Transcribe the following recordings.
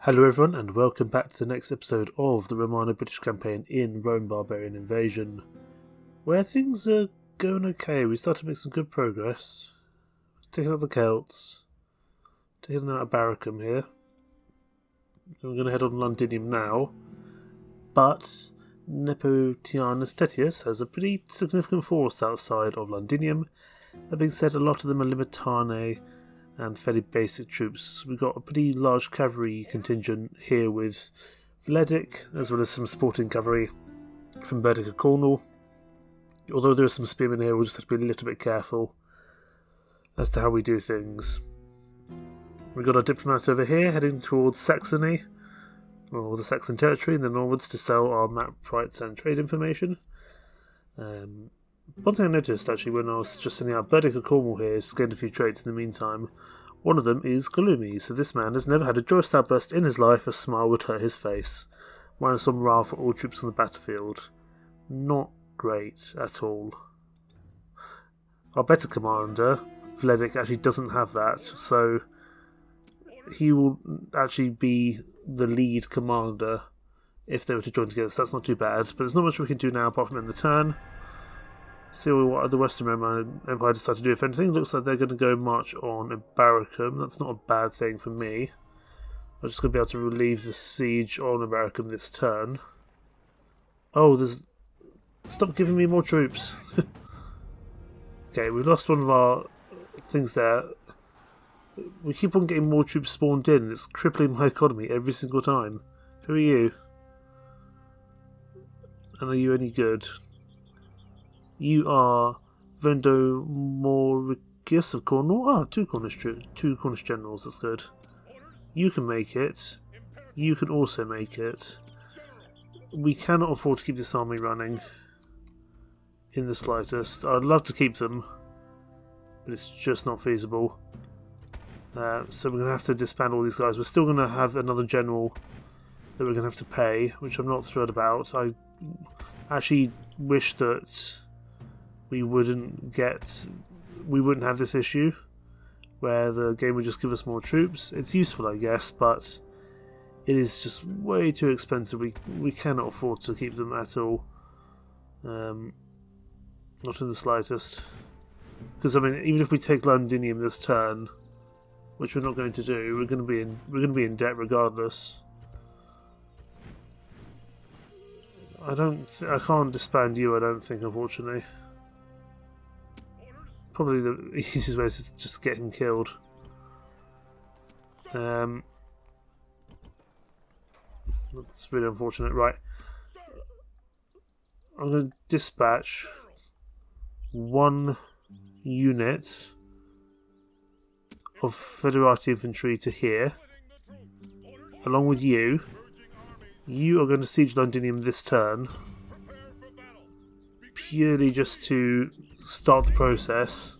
Hello everyone and welcome back to the next episode of the Romano-British campaign in Barbarian Invasion, where things are going okay. We started to make some good progress. Taking out the Celts, taking out a Barracum here. We're going to head on Londinium now, but Nepotianus Tetius has a pretty significant force outside of Londinium. That being said, a lot of them are Limitane and fairly basic troops. We've got a pretty large cavalry contingent here with Vledick, as well as some sporting cavalry from Burdick and Cornwall. Although there are some spearmen here, we'll just have to be a little bit careful as to how we do things. We've got our diplomat over here heading towards Saxony, or the Saxon territory, and then onwards to sell our map rights and trade information. One thing I noticed actually when I was just sending out Burdick and Cornwall here is gained a few traits in the meantime. One of them is Galumi, so this man has never had a joyous outburst in his life. A smile would hurt his face. Minus one morale for all troops on the battlefield. Not great at all. Our better commander, Vledick, actually doesn't have that, so he will actually be the lead commander if they were to join together, so that's not too bad. But there's not much we can do now apart from end the turn. See what the Western Roman Empire decide to do. If anything, it looks like they're going to go march on Barracum. That's not a bad thing for me. I'm just going to be able to relieve the siege on Barracum this turn. Oh, there's... Stop giving me more troops. Okay, we lost one of our things there. We keep on getting more troops spawned in, and it's crippling my economy every single time. Who are you? And are you any good? You are Vendomoricus of Cornwall. Ah, two Cornish generals, that's good. You can make it. You can also make it. We cannot afford to keep this army running in the slightest. I'd love to keep them, but it's just not feasible. So we're going to have to disband all these guys. We're still going to have another general that we're going to have to pay, which I'm not thrilled about. I actually wish that we wouldn't have this issue where the game would just give us more troops. It's useful, I guess, but it is just way too expensive. We cannot afford to keep them at all. Not in the slightest. Because I mean, even if we take Londinium this turn, which we're not going to do, we're going to be in debt regardless. I can't disband you, I don't think, unfortunately. Probably the easiest way is to just get him killed. That's really unfortunate. Right. I'm going to dispatch one unit of Federati infantry to here, along with you. You are going to siege Londinium this turn, purely just to start the process.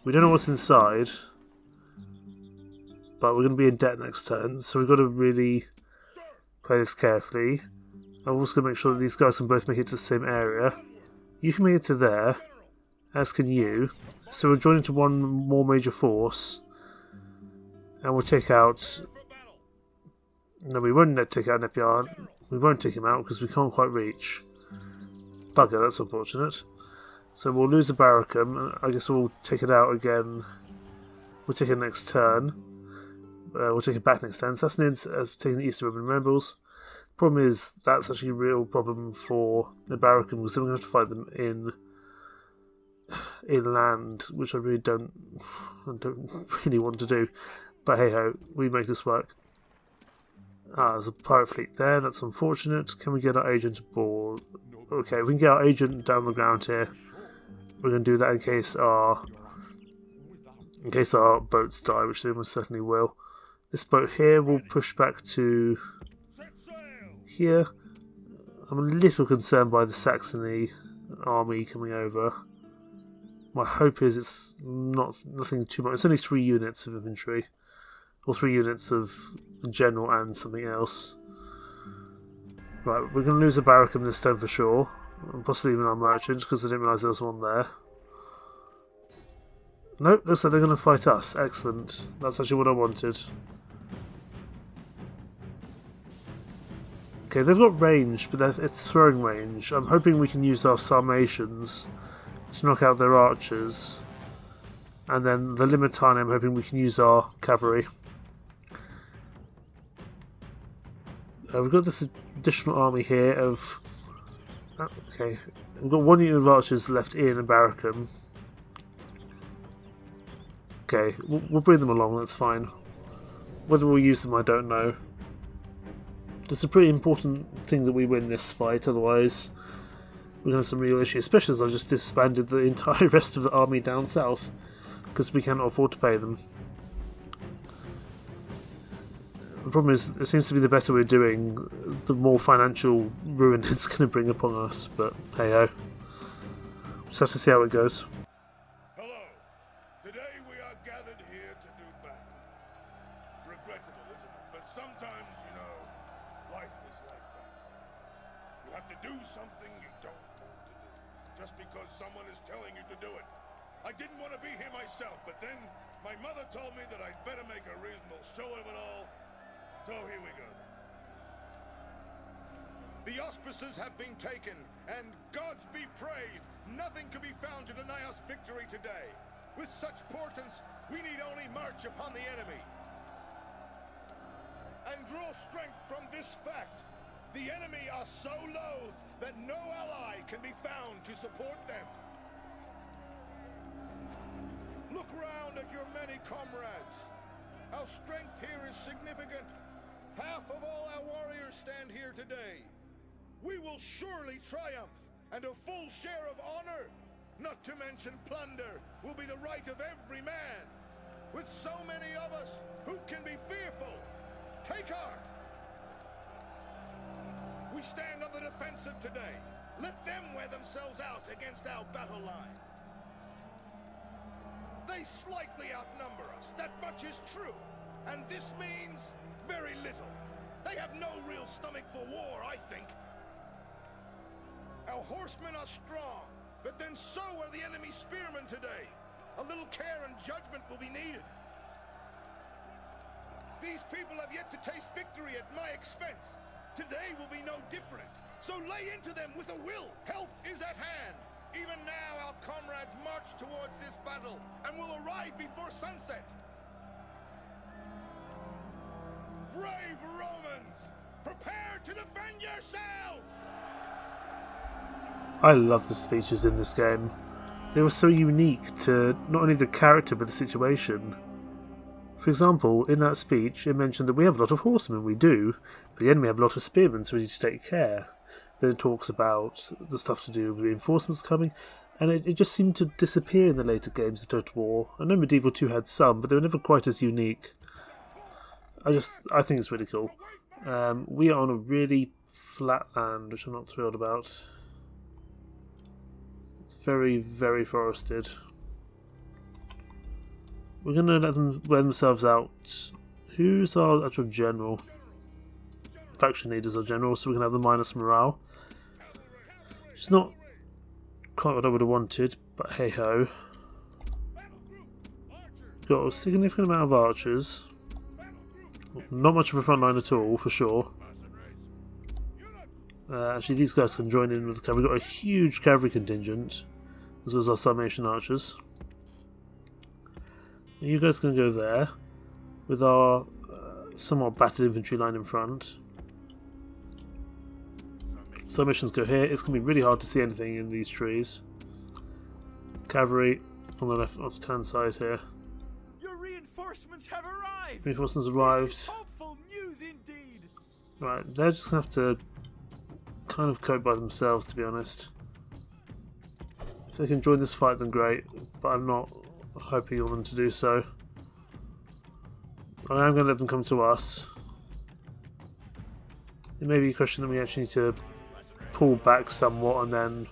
We don't know what's inside, but we're going to be in debt next turn, so we've got to really play this carefully. I'm also going to make sure that these guys can both make it to the same area. You can make it to there, as can you. So we'll join into one more major force, and we'll take out... No, we won't take out Nepiar. We won't take him out because we can't quite reach. Bugger, that's unfortunate. So we'll lose the Barracum. I guess we'll take it out again. We'll take it next turn. We'll take it back next turn. Sassanids have taken the Eastern Roman rebels. The problem is that's actually a real problem for the Barracum because then we're going to have to fight them in land, which I don't really want to do. But hey ho, we make this work. There's a pirate fleet there. That's unfortunate. Can we get our agent aboard? Okay, we can get our agent down the ground here. We're going to do that in case our boats die, which they most certainly will. This boat here will push back to here. I'm a little concerned by the Saxony army coming over. My hope is it's nothing too much. It's only 3 units of infantry, or 3 units of general and something else. Right, we're going to lose a Barracum this turn for sure. And possibly even our merchant, because I didn't realise there was one there. Nope, looks like they're going to fight us. Excellent. That's actually what I wanted. Okay, they've got range, but it's throwing range. I'm hoping we can use our Sarmatians to knock out their archers. And then the Limitani, I'm hoping we can use our cavalry. We've got this additional army here of... Okay, we've got 1 unit of archers left in Barrackham. Okay, we'll bring them along, that's fine. Whether we'll use them, I don't know. It's a pretty important thing that we win this fight, otherwise we're going to have some real issues, especially as I've just disbanded the entire rest of the army down south, because we cannot afford to pay them. The problem is, it seems to be the better we're doing, the more financial ruin it's going to bring upon us, but hey ho. Just have to see how it goes. Hello. Today we are gathered here to do battle. Regrettable, isn't it? But sometimes, you know, life is like that. You have to do something you don't want to do, just because someone is telling you to do it. I didn't want to be here myself, but then my mother told me that I'd better make a reasonable show of it all. So here we go then. The auspices have been taken, and gods be praised, nothing can be found to deny us victory today. With such portents, we need only march upon the enemy. And draw strength from this fact. The enemy are so loathed that no ally can be found to support them. Look round at your many comrades. Our strength here is significant. Half of all our warriors stand here today. We will surely triumph, and a full share of honor, not to mention plunder, will be the right of every man. With so many of us, who can be fearful? Take heart! We stand on the defensive today. Let them wear themselves out against our battle line. They slightly outnumber us, that much is true. And this means very little. They have no real stomach for war, I think. Our horsemen are strong, but then so are the enemy spearmen today. A little care and judgment will be needed. These people have yet to taste victory at my expense. Today will be no different. So lay into them with a will. Help is at hand. Even now our comrades march towards this battle and will arrive before sunset. Brave Romans, prepare to defend yourselves! I love the speeches in this game. They were so unique to not only the character but the situation. For example, in that speech it mentioned that we have a lot of horsemen, we do, but the enemy have a lot of spearmen, so we need to take care. Then it talks about the stuff to do with reinforcements coming, and it just seemed to disappear in the later games of Total War. I know Medieval 2 had some, but they were never quite as unique. I think it's really cool. We are on a really flat land, which I'm not thrilled about. It's very, very forested. We're going to let them wear themselves out. Who's our actual general? Faction leaders are general, so we can have the minus morale. It's not quite what I would have wanted, but hey ho. Got a significant amount of archers. Not much of a front line at all, for sure. Actually, these guys can join in with the cavalry. We've got a huge cavalry contingent, as well as our Sarmatian archers. And you guys can go there, with our somewhat battered infantry line in front. Sarmatians go here. It's going to be really hard to see anything in these trees. Cavalry on the left-hand side here. Your reinforcements have arrived. Reinforcements arrived. This is hopeful news indeed. Right, they're just going to have to kind of cope by themselves, to be honest. If they can join this fight, then great, but I'm not hoping on them to do so. I am going to let them come to us. It may be a question that we actually need to pull back somewhat and then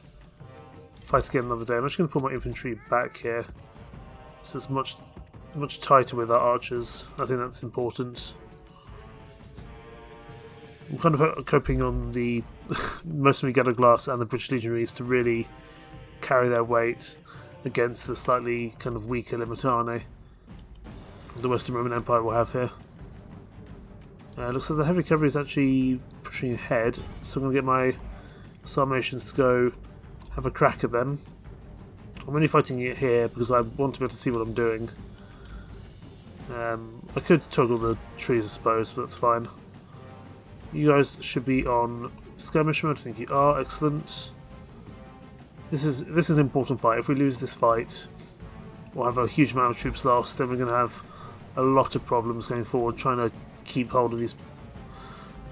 fight again another day. I'm actually going to pull my infantry back here, so it's much tighter with our archers. I think that's important. I'm kind of coping on the mostly Gather Glass and the British legionaries to really carry their weight against the slightly kind of weaker Limitani the Western Roman Empire will have here. Looks like the heavy cavalry is actually pushing ahead, so I'm going to get my Sarmatians to go have a crack at them. I'm only fighting it here because I want to be able to see what I'm doing. I could toggle the trees, I suppose, but that's fine. You guys should be on skirmish mode. I think you are. Excellent. This is an important fight. If we lose this fight, we'll have a huge amount of troops lost. Then we're going to have a lot of problems going forward trying to keep hold of these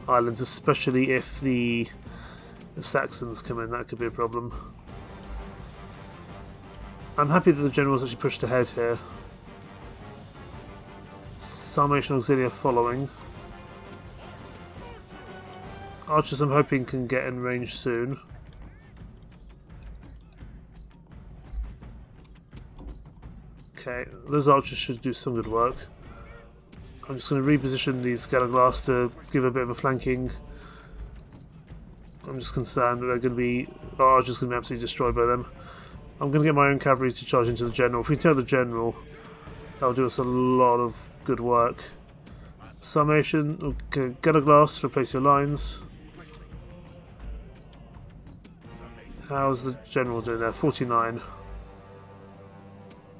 islands, especially if the Saxons come in. That could be a problem. I'm happy that the generals actually pushed ahead here. Sarmatian Auxilia following. Archers I'm hoping can get in range soon. Okay, those archers should do some good work. I'm just going to reposition these Galaglass to give a bit of a flanking. I'm just concerned that they're going to be... Our archers going to be absolutely destroyed by them. I'm going to get my own cavalry to charge into the general. If we tell the general, that'll do us a lot of good work. Summation, okay, Galaglass, replace your lines. How's the general doing there? 49.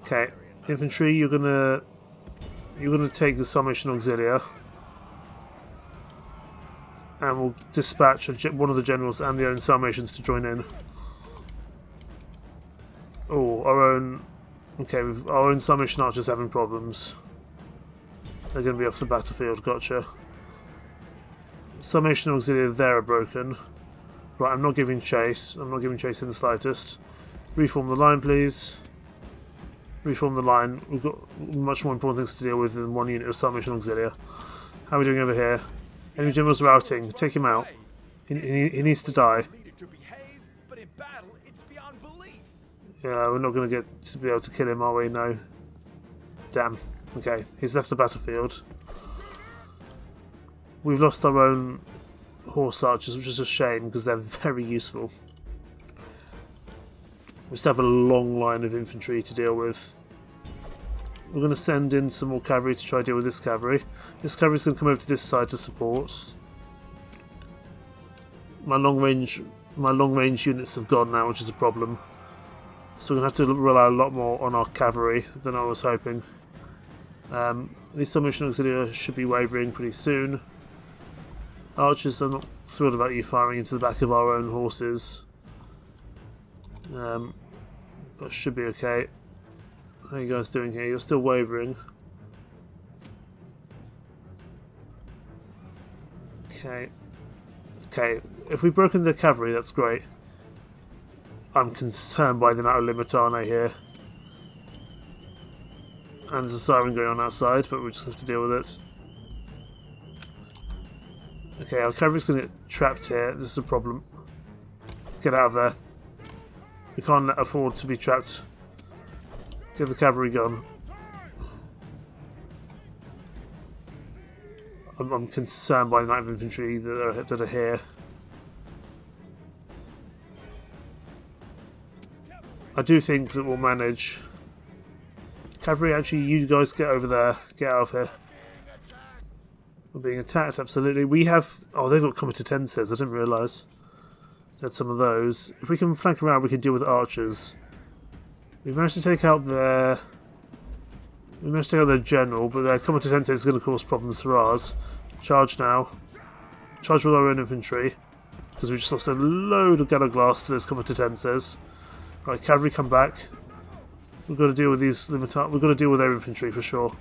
Okay, infantry, you're gonna take the Sarmatian Auxilia, and we'll dispatch one of the generals and the own Sarmatians to join in. Oh, our own. Okay, our own Sarmatian archers having problems. They're going to be off the battlefield. Gotcha. Sarmatian Auxilia there are broken. Right, I'm not giving chase. I'm not giving chase in the slightest. Reform the line, please. Reform the line. We've got much more important things to deal with than one unit of Sarmatian Auxilia. How are we doing over here? Enemy general's routing. Take him out. He needs to die. Yeah, we're not going to get to be able to kill him, are we? No. Damn. Okay, he's left the battlefield. We've lost our own horse archers, which is a shame because they're very useful. We still have a long line of infantry to deal with. We're going to send in some more cavalry to try to deal with this cavalry. This cavalry is going to come over to this side to support. My long range units have gone now, which is a problem. So we're going to have to rely a lot more on our cavalry than I was hoping. These Sarmatian Auxilia should be wavering pretty soon. Archers, I'm not thrilled about you firing into the back of our own horses. But should be okay. How are you guys doing here? You're still wavering. Okay. Okay, if we've broken the cavalry, that's great. I'm concerned by the amount of Limitane here. And there's a siren going on outside, but we'll just have to deal with it. Okay, our cavalry's going to get trapped here. This is a problem. Get out of there. We can't afford to be trapped. Get the cavalry gone. I'm concerned by the amount of infantry that are here. I do think that we'll manage. Cavalry, actually, you guys get over there. Get out of here. We're being attacked, absolutely. We have... Oh, they've got comitatenses. I didn't realise. They had some of those. If we can flank around, we can deal with archers. We've managed to take out their... We managed to take out their general, but their comitatense is going to cause problems for ours. Charge now. Charge with our own infantry. Because we just lost a load of Galaglass to those comitatenses. Right, cavalry, come back. We've got to deal with these Limitar. We've got to deal with their infantry for sure.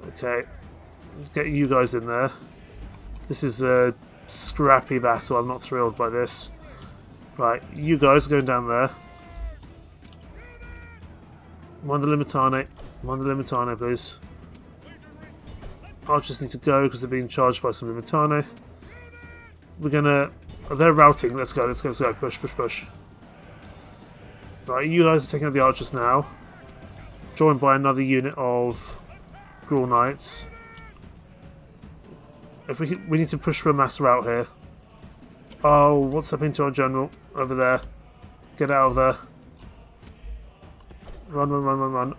Okay, let's get you guys in there. This is a scrappy battle. I'm not thrilled by this. Right, you guys are going down there. Mind the Limitane. Mind the Limitane, please. Archers need to go because they're being charged by some Limitane. We're gonna... Oh, they're routing. Let's go, let's go, let's go. Push, push, push. Right, you guys are taking out the archers now. Joined by another unit of Grawl Knights. If we need to push for a mass rout here. Oh, what's happening to our general over there? Get out of there. Run, run, run, run, run.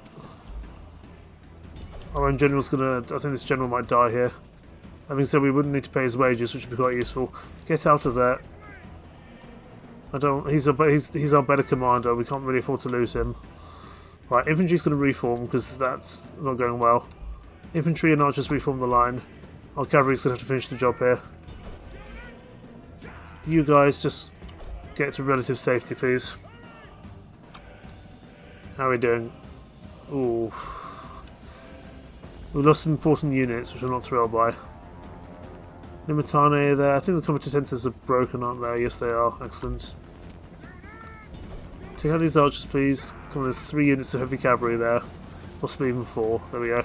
Our own general's gonna... I think this general might die here. That means that we wouldn't need to pay his wages, which would be quite useful. Get out of there. I don't. He's our better commander. We can't really afford to lose him. Right, infantry's going to reform because that's not going well. Infantry and archers reform the line. Our cavalry's going to have to finish the job here. You guys just get to relative safety, please. How are we doing? Ooh. We lost some important units, which I'm not thrilled by. Limitane there. I think the competences are broken, aren't they? Yes, they are. Excellent. Take out these archers, please. Come on, there's 3 units of heavy cavalry there. Possibly even 4. There we go.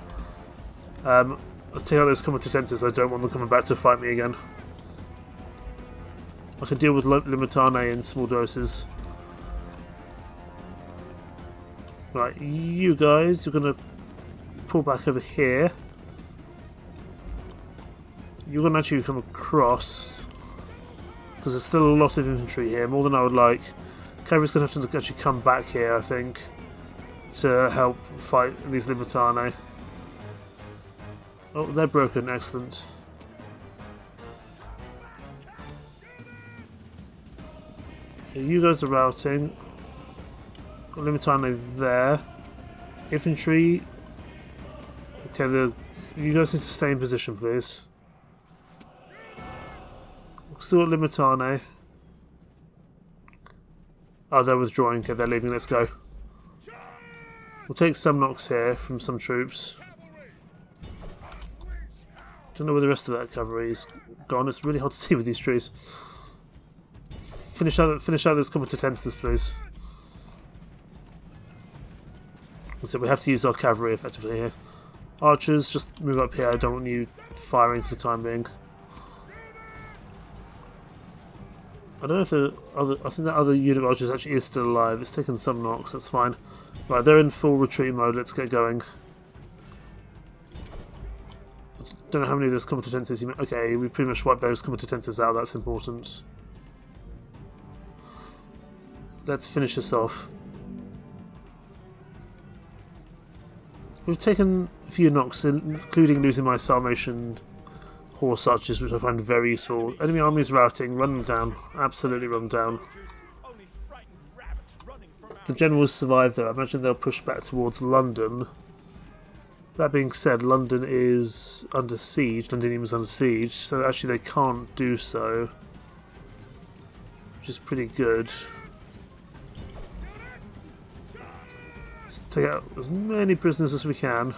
I'll take out those competences. I don't want them coming back to fight me again. I can deal with Limitane in small doses. Right, you guys, you're going to pull back over here. You're going to actually come across, because there's still a lot of infantry here, more than I would like. Cavalry's going to have to actually come back here, I think, to help fight these Limitane. Oh, they're broken, excellent. Okay, you guys are routing. Got Limitane there. Infantry. Okay, you guys need to stay in position, please. Still at Limitane. Oh, they're withdrawing. Okay, they're leaving. Let's go. We'll take some knocks here from some troops. Don't know where the rest of that cavalry is gone. It's really hard to see with these trees. Finish out those competences, please. So we have to use our cavalry effectively here. Archers, just move up here. I don't want you firing for the time being. I don't know if the other. I think that other unit of archers actually is still alive. It's taken some knocks. That's fine. Right, they're in full retreat mode. Let's get going. I don't know how many of those competences you. Okay, we pretty much wiped those competences out. That's important. Let's finish this off. We've taken a few knocks, including losing my Sarmatian horse archers, which I find very useful. Enemy armies routing, run them down. Absolutely run them down. The generals survive though. I imagine they'll push back towards London. That being said, London is under siege. Londinium is under siege, so actually they can't do so. Which is pretty good. Let's take out as many prisoners as we can.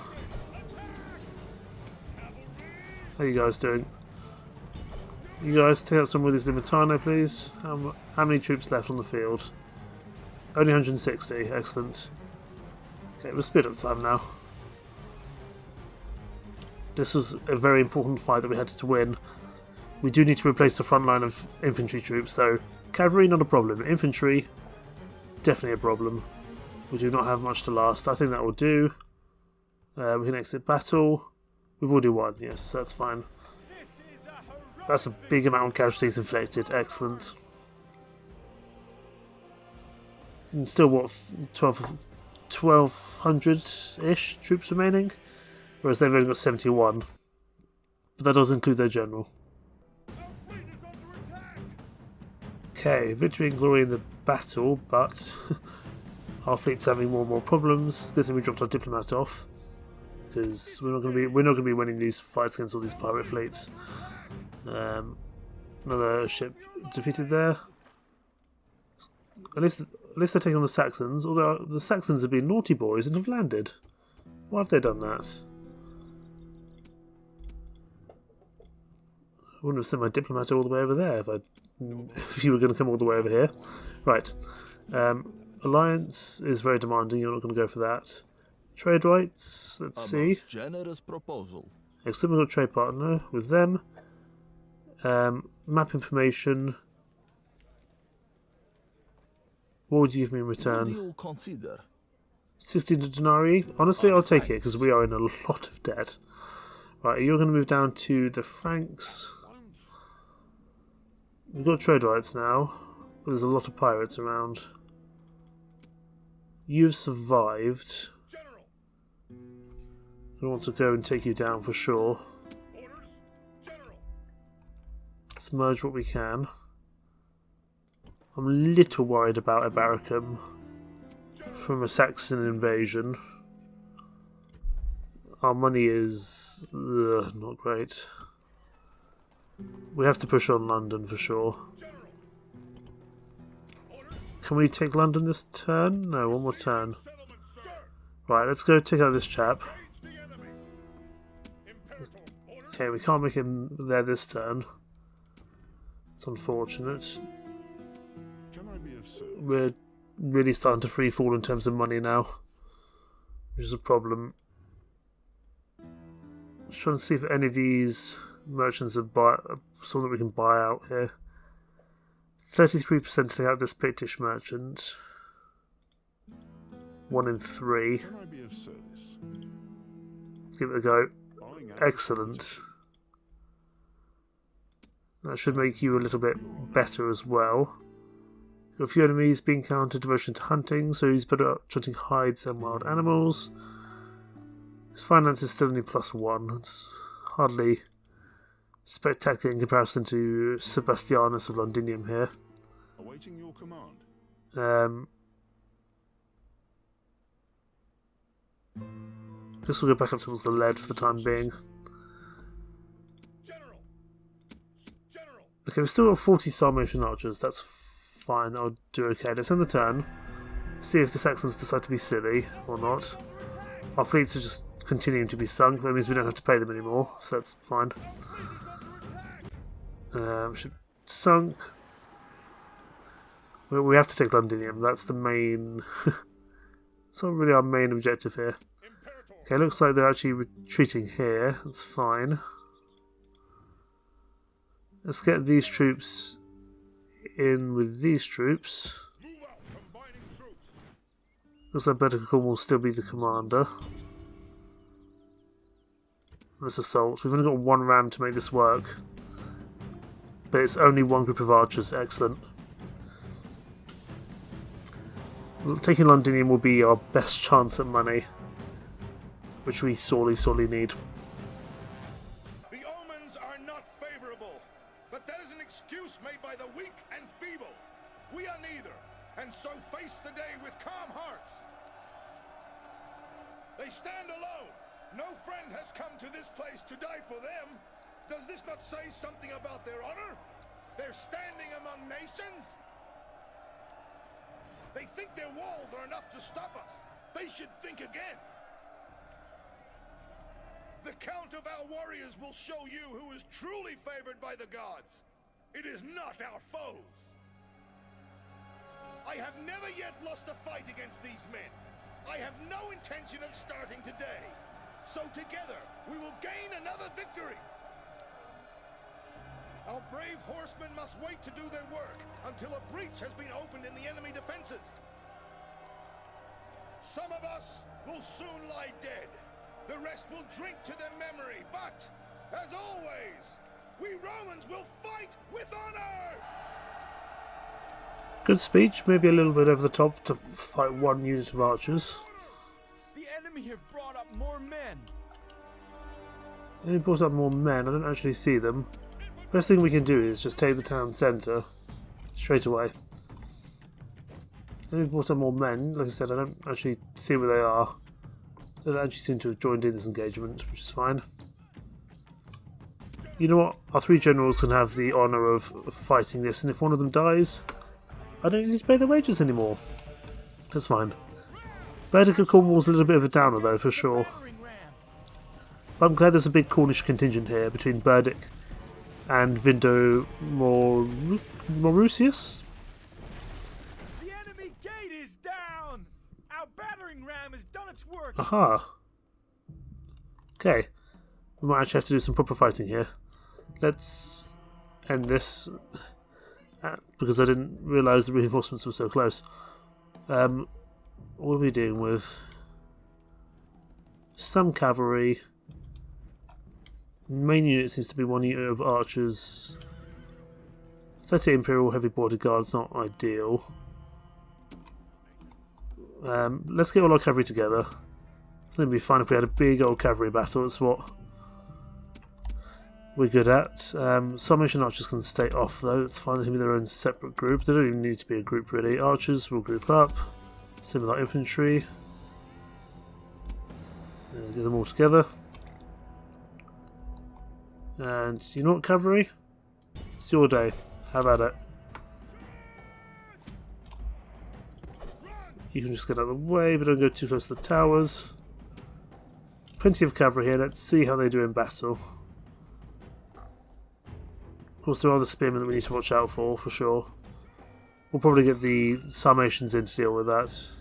How are you guys doing? You guys take out some of these Limitane, please. How many troops left on the field? Only 160. Excellent. Okay, we'll speed up time now. This was a very important fight that we had to win. We do need to replace the front line of infantry troops, though. Cavalry, not a problem. Infantry, definitely a problem. We do not have much to last. I think that will do. We can exit battle. We've already won, yes, that's fine. That's a big amount of casualties inflicted, excellent. And still, what, 1,200-ish troops remaining? Whereas they've only got 71. But that does include their general. Okay, victory and glory in the battle, but our fleet's having more and more problems. Good thing we dropped our diplomat off. Because we're not going to be winning these fights against all these pirate fleets. Another ship defeated there. At least they're taking on the Saxons. Although the Saxons have been naughty boys and have landed. Why have they done that? I wouldn't have sent my diplomat all the way over there if you were going to come all the way over here. Right. Alliance is very demanding. You're not going to go for that. Trade rights, let's see. Generous proposal. Excellent, we've got a trade partner with them. Map information. What would you give me in return? What do you consider? 16 denarii. Honestly, I'll take it because we are in a lot of debt. Right, you're going to move down to the Franks. We've got trade rights now, but there's a lot of pirates around. You've survived. I want to go and take you down for sure. Let's merge what we can. I'm a little worried about Ebaricum from a Saxon invasion. Our money is not great. We have to push on London for sure. Can we take London this turn? No, one more turn. Right, let's go take out this chap. Okay, we can't make him there this turn. It's unfortunate. We're really starting to free fall in terms of money now, which is a problem. Just trying to see if any of these merchants are something that we can buy out here. 33% to take out this Pictish merchant. 1 in 3. Let's give it a go. Excellent. That should make you a little bit better as well. Got a few enemies being countered, devotion to hunting, so he's better at hunting hides and wild animals. His finance is still only +1. It's hardly spectacular in comparison to Sebastianus of Londinium here. Awaiting your command. I guess we'll go back up towards the lead for the time being. Okay, we've still got 40 Sarmatian archers. That's fine. I'll do okay. Let's end the turn. See if the Saxons decide to be silly or not. Our fleets are just continuing to be sunk. That means we don't have to pay them anymore, so that's fine. Should sunk. We have to take Londinium. That's the main. It's not really our main objective here. Okay, looks like they're actually retreating here. That's fine. Let's get these troops in with these troops. Looks like Bedicocum will still be the commander. Let's assault. We've only got 1 ram to make this work. But it's only 1 group of archers. Excellent. Taking Londinium will be our best chance at money, which we sorely, sorely need. The omens are not favorable, but that is an excuse made by the weak and feeble. We are neither, and so face the day with calm hearts. They stand alone. No friend has come to this place to die for them. Does this not say something about their honor? They're standing among nations? They think their walls are enough to stop us. They should think again. The count of our warriors will show you who is truly favored by the gods. It is not our foes. I have never yet lost a fight against these men. I have no intention of starting today. So together, we will gain another victory. Our brave horsemen must wait to do their work until a breach has been opened in the enemy defenses. Some of us will soon lie dead. The rest will drink to their memory, but, as always, we Romans will fight with honor! Good speech, maybe a little bit over the top to fight 1 unit of archers. The enemy have brought up more men. They brought up more men, I don't actually see them. Best thing we can do is just take the town centre straight away. They brought up more men, like I said, I don't actually see where they are. They don't actually seem to have joined in this engagement, which is fine. You know what? Our 3 generals can have the honour of fighting this, and if one of them dies, I don't need to pay their wages anymore. That's fine. Baedeker Cornwall's a little bit of a downer though, for sure. But I'm glad there's a big Cornish contingent here between Burdick and Vindo Mauritius. The enemy gate is down. Our battering ram has done its work. Aha. Okay. We might actually have to do some proper fighting here. Let's end this. Because I didn't realise the reinforcements were so close. What are we doing with? Some cavalry. Main unit seems to be 1 unit of archers. 30 Imperial heavy border guards, not ideal. Let's get all our cavalry together. I think it'd be fine if we had a big old cavalry battle. It's what we're good at. Salvation archers can stay off though, it's fine, they can be their own separate group. They don't even need to be a group really. Archers will group up, same with our infantry. Get them all together. And you know what, cavalry? It's your day. Have at it. You can just get out of the way, but don't go too close to the towers. Plenty of cavalry here, let's see how they do in battle. Of course, there are the spearmen that we need to watch out for sure. We'll probably get the Sarmatians in to deal with that.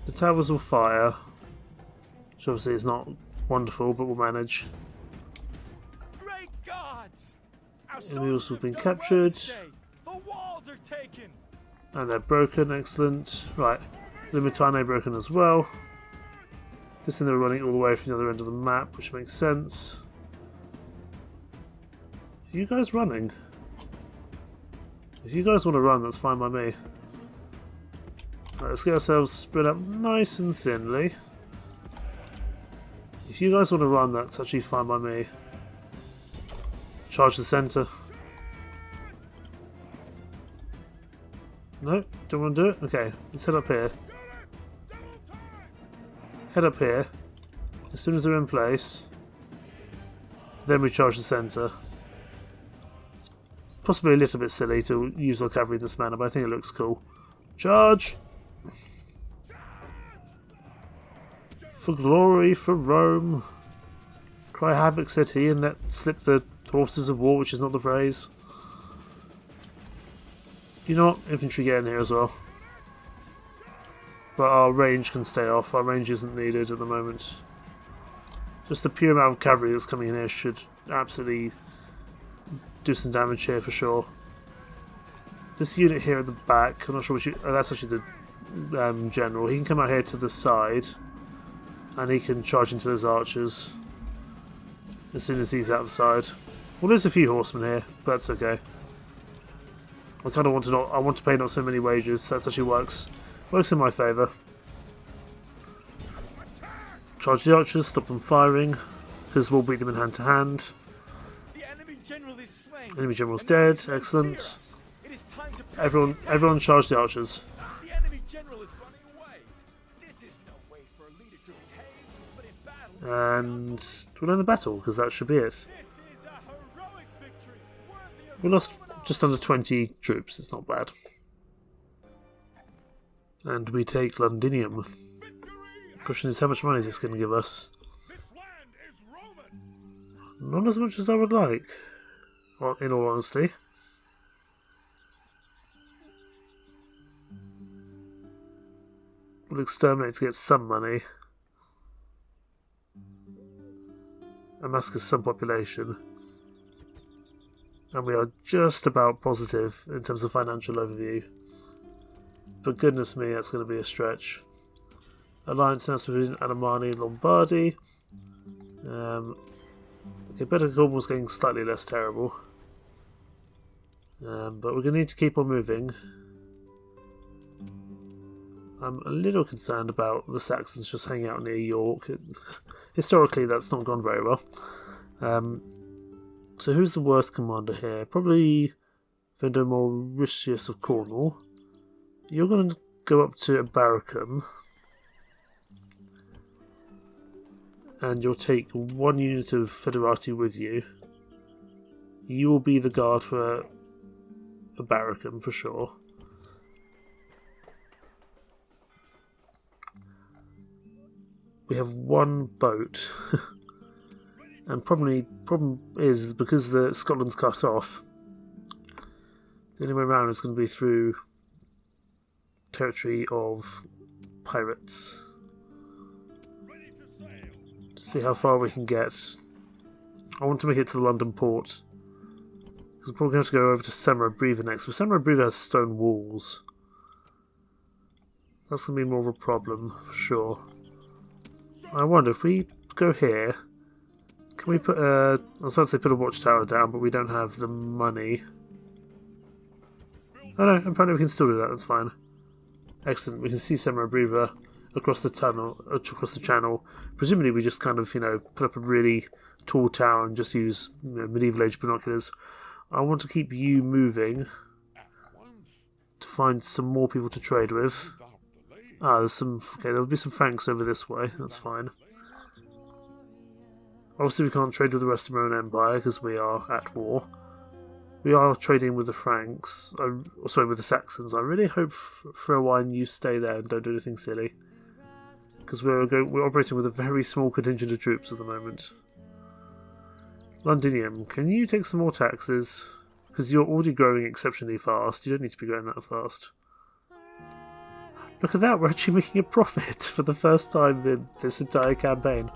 The towers will fire, which obviously is not wonderful, but we'll manage. Great gods! Our Enemies have been soldiers have done well captured. today. The walls are taken. And they're broken, excellent. Right, Limitane broken as well. Guessing they're running all the way from the other end of the map, which makes sense. Are you guys running? If you guys want to run, that's fine by me. Right, let's get ourselves spread out nice and thinly. If you guys want to run, that's actually fine by me. Charge the centre. No, don't want to do it? Okay, let's head up here. Head up here. As soon as they're in place, then we charge the centre. It's possibly a little bit silly to use our cavalry in this manner, but I think it looks cool. Charge! For glory, for Rome. Cry havoc, said he, and let slip the horses of war, which is not the phrase. You know what? Infantry get in here as well. But our range can stay off. Our range isn't needed at the moment. Just the pure amount of cavalry that's coming in here should absolutely do some damage here for sure. This unit here at the back, I'm not sure which... Oh, that's actually the general. He can come out here to the side. And he can charge into those archers as soon as he's out the side. Well, there's a few horsemen here, but that's okay. I kind of want to I want to pay not so many wages. That actually works in my favour. Charge the archers, stop them firing, because we'll beat them in hand to hand. The enemy general is slain. Enemy general's dead. Excellent. It is time to Everyone, charge the archers. The enemy general is running away. This is no way for a leader to behave, but in battle. And we'll end the battle, because that should be it. This is a heroic victory, worthy of We lost just under 20 troops. It's not bad. And we take Londinium. The question is, how much money is this going to give us? This land is Roman. Not as much as I would like, well, in all honesty. We'll exterminate to get some money. And massacre some population. And we are just about positive in terms of financial overview. But goodness me, that's going to be a stretch. Alliance now between Alemanni and Lombardy. Okay, Better Cornwall's getting slightly less terrible. But we're going to need to keep on moving. I'm a little concerned about the Saxons just hanging out near York. Historically, that's not gone very well. So who's the worst commander here? Probably Vendomoricius of Cornwall. You're going to go up to Barracum. And you'll take one unit of Federati with you. You will be the guard for Barracum for sure. We have one boat. And problem is, because Scotland's cut off, the only way around is going to be through territory of pirates. See how far we can get. I want to make it to the London port, because we're probably going to have to go over to Samara-Breva next. But Samara-Breva has stone walls. That's going to be more of a problem, for sure. I wonder if we go here. Can we put I was about to say put a watchtower down, but we don't have the money. Oh no, apparently we can still do that, that's fine. Excellent, we can see Samara-Breva across the channel. Presumably we just kind of, put up a really tall tower and just use medieval age binoculars. I want to keep you moving to find some more people to trade with. There's some. Okay, there'll be some Franks over this way. That's fine. Obviously, we can't trade with the rest of our own empire because we are at war. We are trading with the Franks. With the Saxons. I really hope for a while you stay there and don't do anything silly, because we're operating with a very small contingent of troops at the moment. Londinium, can you take some more taxes? Because you're already growing exceptionally fast. You don't need to be growing that fast. Look at that, we're actually making a profit for the first time in this entire campaign.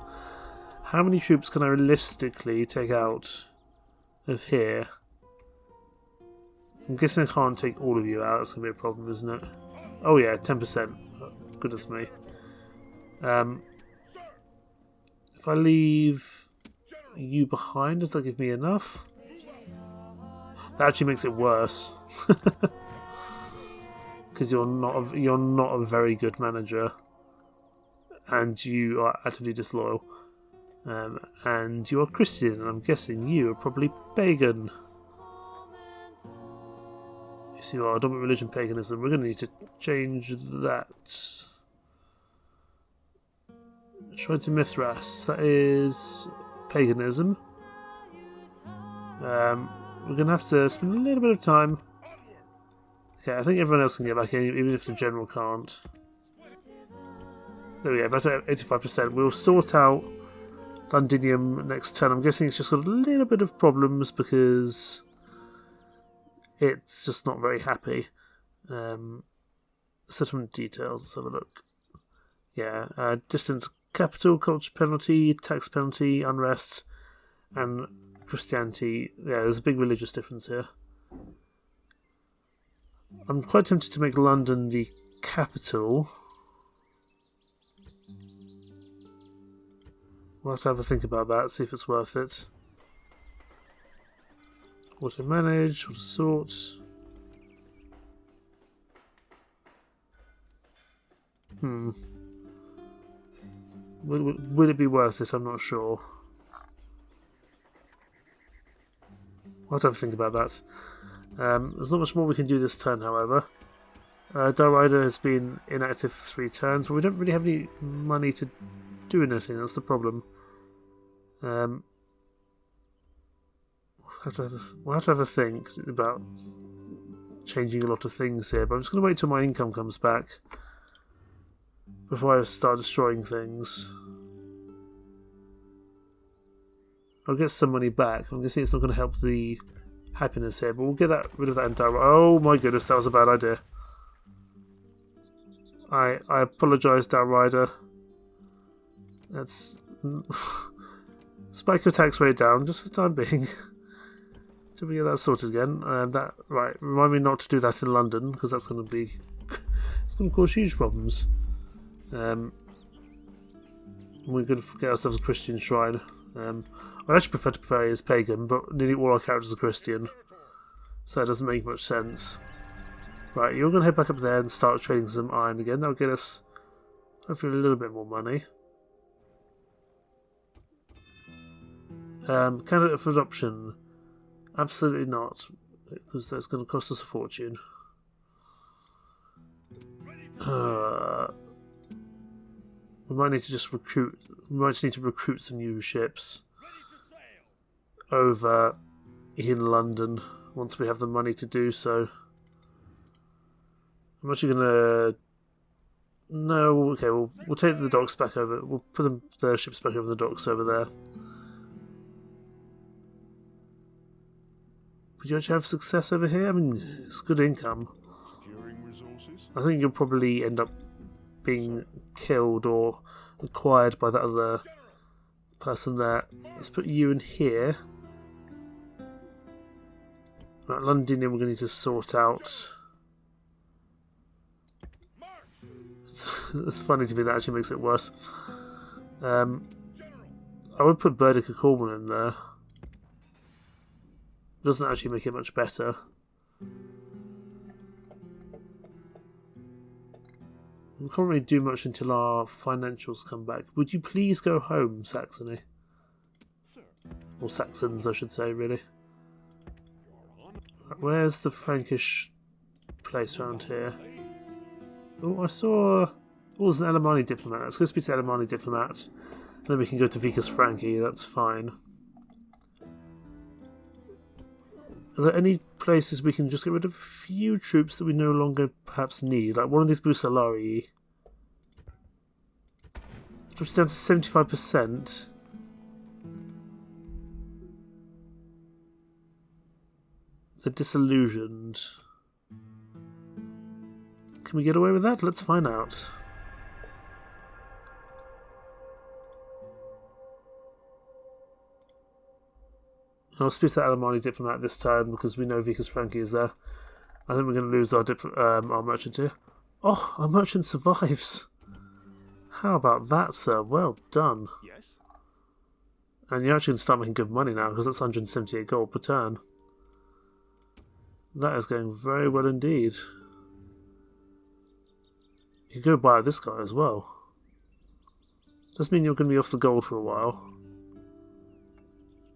How many troops can I realistically take out of here? I'm guessing I can't take all of you out. That's going to be a problem, isn't it? Oh yeah, 10%. Oh, goodness me. If I leave you behind, does that give me enough? That actually makes it worse. Because you're not a very good manager, and you are actively disloyal, and you are Christian, and I'm guessing you are probably pagan. Yes, you are. Dominant religion, paganism. We're going to need to change that. Shrine to Mithras. That is paganism. We're going to have to spend a little bit of time. Okay, I think everyone else can get back in, even if the general can't. There we go, better at 85%. We'll sort out Londinium next turn. I'm guessing it's just got a little bit of problems because it's just not very happy. Settlement details, let's have a look. Yeah, distant capital, culture penalty, tax penalty, unrest, and Christianity. Yeah, there's a big religious difference here. I'm quite tempted to make London the capital. We'll have to have a think about that, see if it's worth it. Auto manage, auto sort. Would it be worth it? I'm not sure. We'll have to have a think about that. There's not much more we can do this turn, however. Rider has been inactive for 3 turns, but we don't really have any money to do anything. That's the problem. We'll have to have a think about changing a lot of things here, but I'm just going to wait till my income comes back before I start destroying things. I'll get some money back. I'm guessing it's not going to help the happiness here, but we'll get rid of that entire... Oh my goodness, that was a bad idea. I apologise, Rider. That's... Spike your tax rate down, just for the time being. Till we get that sorted again. Right, remind me not to do that in London, because that's going to be... it's going to cause huge problems. We're going to get ourselves a Christian shrine. I'd actually prefer to prefer it as pagan, but nearly all our characters are Christian, so that doesn't make much sense. Right, you're going to head back up there and start trading some iron again. That'll get us hopefully a little bit more money. Candidate for adoption? Absolutely not, because that's going to cost us a fortune. We might need to just recruit. We might just need to recruit some new ships over in London once we have the money to do so. I'm actually gonna. No, okay. We'll take the docks back over. We'll put the ships back over the docks over there. Would you actually have success over here? I mean, it's good income. I think you'll probably end up being killed or acquired by that other person there. Let's put you in here. Right, Londinium we're going to need to sort out. It's funny to me that actually makes it worse. I would put Burdick and Cornwall in there. Doesn't actually make it much better. We can't really do much until our financials come back. Would you please go home, Saxony? Or Saxons, I should say, really. Where's the Frankish place around here? Oh, I saw... Oh, there's an Alemanni diplomat. Let's go speak to the Alemanni diplomat. Then we can go to Vicus Franki, that's fine. Are there any places we can just get rid of a few troops that we no longer perhaps need? Like one of these Bucellarii. Drops down to 75%. They're disillusioned. Can we get away with that? Let's find out. I'll speak to the Alemanni diplomat this time because we know Vicus Franki is there. I think we're going to lose our merchant here. Oh, our merchant survives. How about that, sir? Well done. Yes. And you're actually going to start making good money now because that's 178 gold per turn. That is going very well indeed. You go buy this guy as well. Does mean you're going to be off the gold for a while.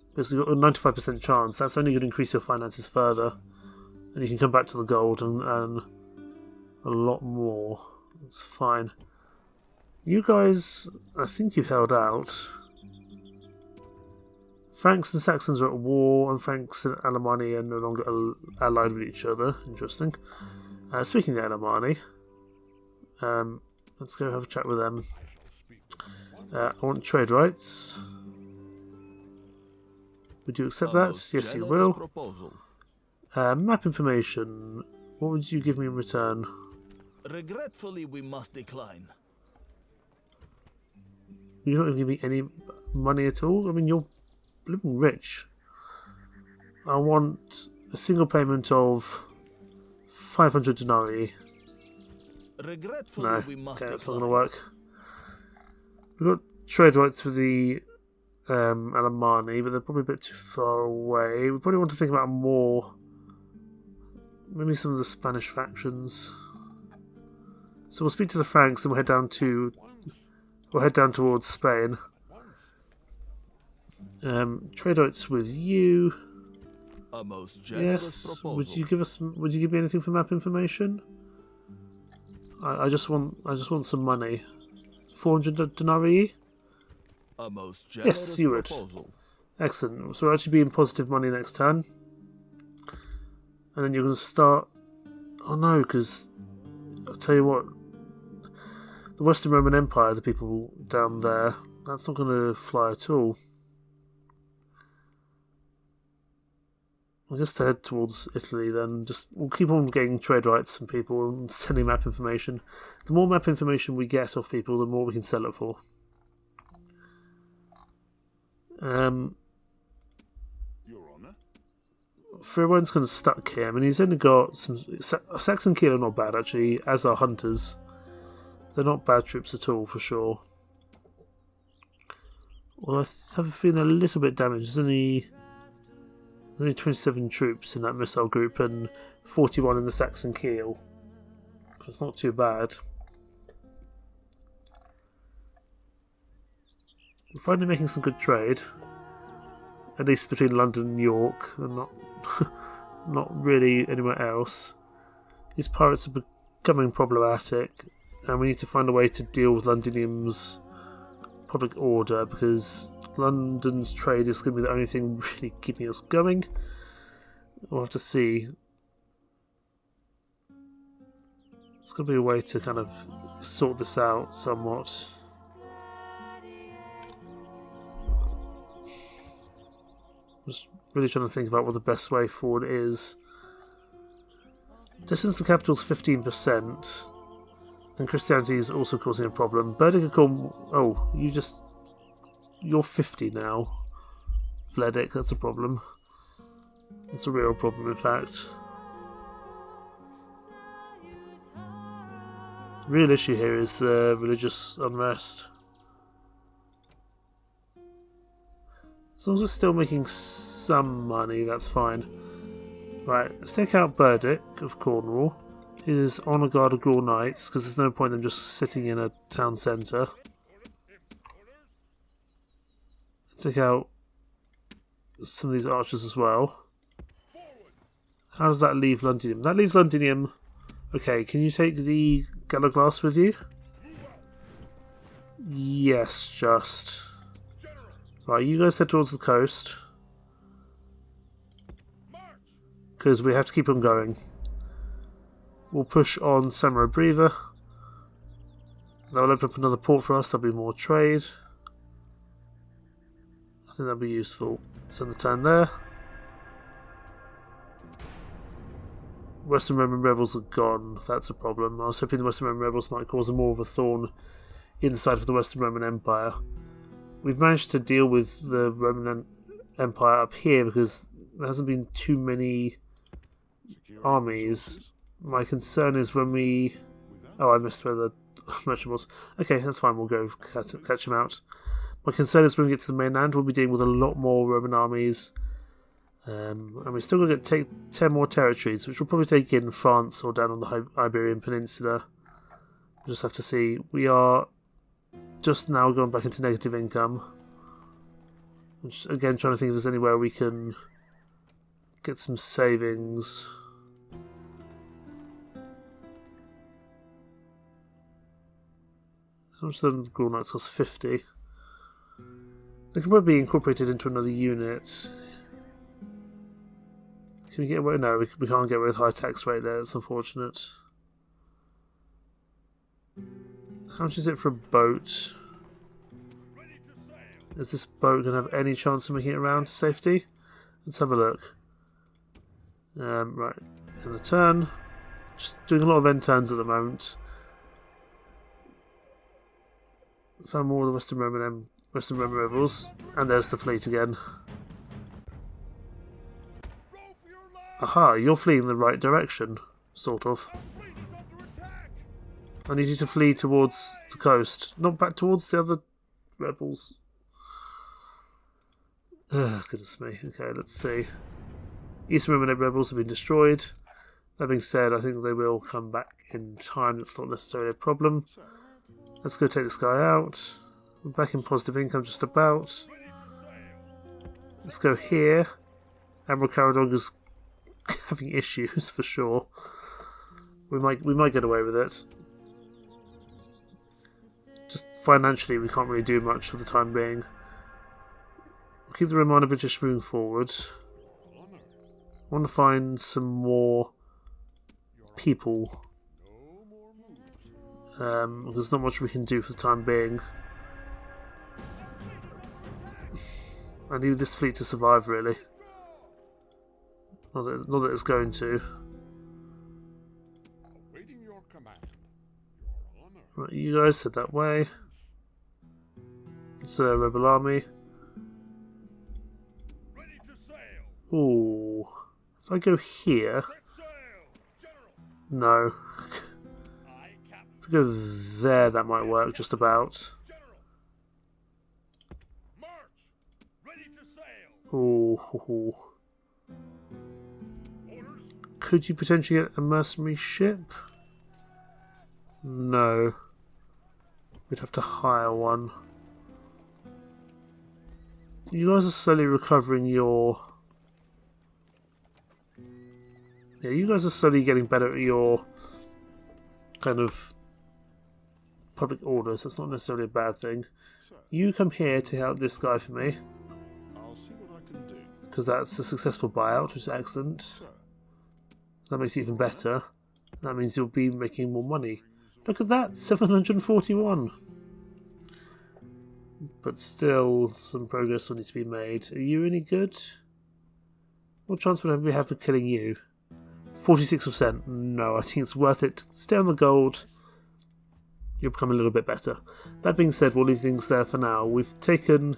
Because you've got a 95% chance. That's only going to increase your finances further. And you can come back to the gold and earn a lot more. It's fine. You guys, I think you held out. Franks and Saxons are at war, and Franks and Alemanni are no longer allied with each other. Interesting. Speaking of Alemanni, let's go have a chat with them. I want trade rights. Would you accept that? Yes, you will. Map information. What would you give me in return? Regretfully, we must decline. You're not going to give me any money at all? I mean, you're living rich. I want a single payment of 500 denarii. No, We must okay, that's not going to work. We've got trade rights with the Alemanni, but they're probably a bit too far away. We probably want to think about more. Maybe some of the Spanish factions. So we'll speak to the Franks and we'll head down towards Spain. Trade rights with you. A most generous Yes. proposal. Would you give me anything for map information? I just want some money. 400 denarii? A most generous Yes, you would. proposal. Excellent. So we'll actually be in positive money next turn. And then you're going to start... Oh no, because... I'll tell you what. The Western Roman Empire, the people down there, that's not going to fly at all. I guess to head towards Italy then. We'll keep on getting trade rights from people and sending map information. The more map information we get off people, the more we can sell it for. Your Honor. Firwan's kind of stuck here. I mean, he's only got some... Saxon Kiel are not bad, actually, as are Hunters. They're not bad troops at all, for sure. Well, I have a feeling they're a little bit damaged. There's only 27 troops in that missile group and 41 in the Saxon Kiel. That's not too bad. We're finally making some good trade. At least between London and York, and not really anywhere else. These pirates are becoming problematic, and we need to find a way to deal with Londinium's public order, because London's trade is going to be the only thing really keeping us going. We'll have to see. It's going to be a way to kind of sort this out somewhat. Just really trying to think about what the best way forward is. Distance to the capital is 15%, and Christianity is also causing a problem. Berdica oh, you're 50 now. Vledic, that's a problem. That's a real problem, in fact. The real issue here is the religious unrest. As long as we're still making some money, that's fine. Right, let's take out Burdick of Cornwall. is on a guard of Gaul Knights, because there's no point in them just sitting in a town centre. Take out some of these archers as well. How does that leave Londinium? That leaves Londinium. Okay, can you take the Galaglass with you? Yes, just. Right, you guys head towards the coast. Because we have to keep on going. We'll push on Samurai Breather. That will open up another port for us, there'll be more trade. I think that'll be useful. Send the turn there. Western Roman rebels are gone, that's a problem. I was hoping the Western Roman rebels might cause more of a thorn inside of the Western Roman Empire. We've managed to deal with the Roman Empire up here because there hasn't been too many armies. My concern is when we... Oh, I missed where the merchant was. Okay, that's fine, we'll go catch him out. My concern is when we get to the mainland, we'll be dealing with a lot more Roman armies. And we're still going to take 10 more territories, which we'll probably take in France or down on the Iberian Peninsula. We'll just have to see. We are just now going back into negative income. Just, again, trying to think if there's anywhere we can get some savings. How much do the Gaul Knights cost? 50. They can probably be incorporated into another unit. Can we get away? No, we can't get away with high tax rate there. It's unfortunate. How much is it for a boat? Is this boat going to have any chance of making it around to safety? Let's have a look. Right, in the turn. Just doing a lot of end turns at the moment. Found more of the Western Roman rebels. And there's the fleet again. Aha, you're fleeing the right direction, sort of. I need you to flee towards the coast, not back towards the other rebels. Goodness me. Okay, let's see. Eastern Roman rebels have been destroyed. That being said, I think they will come back in time. That's not necessarily a problem. Let's go take this guy out. We're back in positive income just about. Let's go here. Admiral Caradog is having issues for sure. We might get away with it. Just financially, we can't really do much for the time being. We'll keep the Romano-British moving forward. I want to find some more people. There's not much we can do for the time being. I need this fleet to survive, really. Not that it's going to. Right, you guys head that way. It's a rebel army. Ooh. If I go here... No. If we go there, that might work just about. Ooh. Could you potentially get a mercenary ship? No. We'd have to hire one. You guys are slowly recovering your... Yeah, you guys are slowly getting better at your kind of public orders. That's not necessarily a bad thing. You come here to help this guy for me. I'll see what I can do. Because that's a successful buyout, which is excellent. That makes it even better. That means you'll be making more money. Look at that, 741. But still, some progress will need to be made. Are you any good? What chance would we have for killing you? 46%. No, I think it's worth it. Stay on the gold. You'll become a little bit better. That being said, we'll leave things there for now. We've taken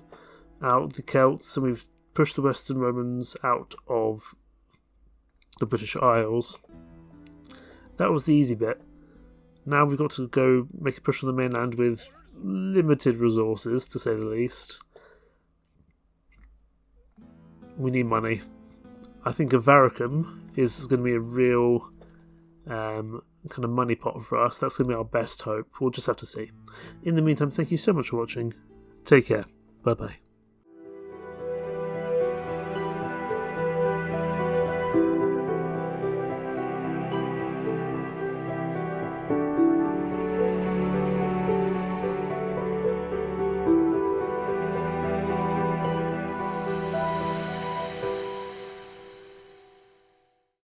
out the Celts and we've pushed the Western Romans out of the British Isles. That was the easy bit. Now we've got to go make a push on the mainland with limited resources, to say the least. We need money. I think Avaricum is going to be a real kind of money pot for us. That's going to be our best hope. We'll just have to see. In the meantime, thank you so much for watching. Take care. Bye bye.